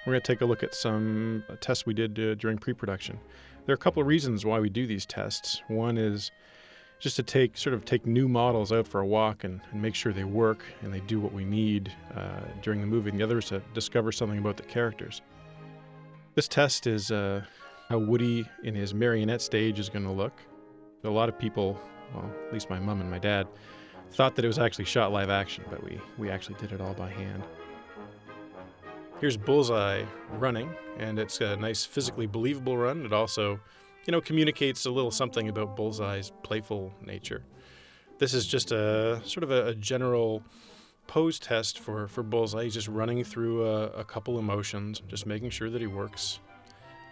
We're going to take a look at some tests we did during pre-production. There are a couple of reasons why we do these tests. One is just to take new models out for a walk and make sure they work and they do what we need during the movie. And the other is to discover something about the characters. This test is how Woody in his marionette stage is going to look. A lot of people, well, at least my mom and my dad, thought that it was actually shot live action, but we actually did it all by hand. Here's Bullseye running, and it's a nice physically believable run. It also, communicates a little something about Bullseye's playful nature. This is just a sort of a general pose test for Bullseye. He's just running through a couple emotions, just making sure that he works.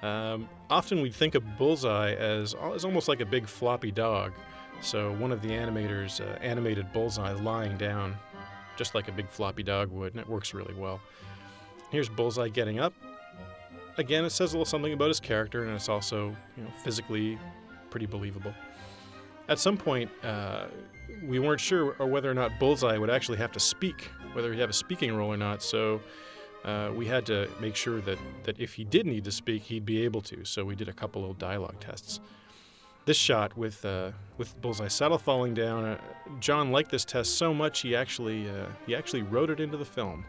Often we think of Bullseye as almost like a big floppy dog. So one of the animators animated Bullseye lying down, just like a big floppy dog would, and it works really well. Here's Bullseye getting up. Again, it says a little something about his character, and it's also, physically pretty believable. At some point, we weren't sure whether or not Bullseye would actually have to speak, whether he'd have a speaking role or not, so we had to make sure that if he did need to speak, he'd be able to, so we did a couple of dialogue tests. This shot with Bullseye's saddle falling down, John liked this test so much he actually wrote it into the film.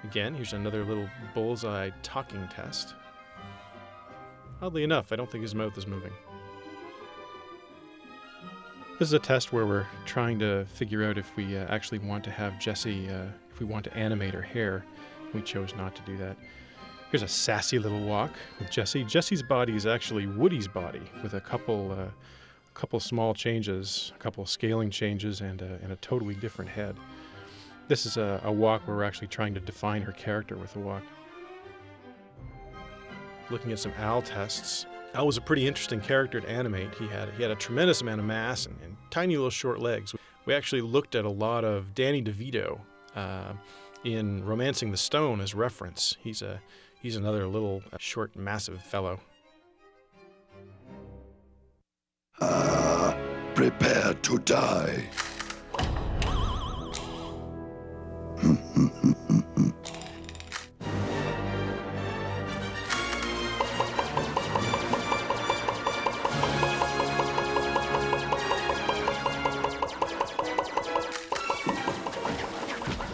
Again, here's another little Bullseye talking test. Oddly enough, I don't think his mouth is moving. This is a test where we're trying to figure out if we actually want to have Jessie, if we want to animate her hair. We chose not to do that. Here's a sassy little walk with Jessie. Jessie's body is actually Woody's body with a couple small changes, a couple scaling changes, and a totally different head. This is a walk where we're actually trying to define her character with the walk. Looking at some Al tests. Al was a pretty interesting character to animate. He had a tremendous amount of mass and tiny little short legs. We actually looked at a lot of Danny DeVito in Romancing the Stone as reference. He's another little short, massive fellow. Prepare to die.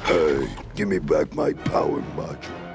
Hey, give me back my power module.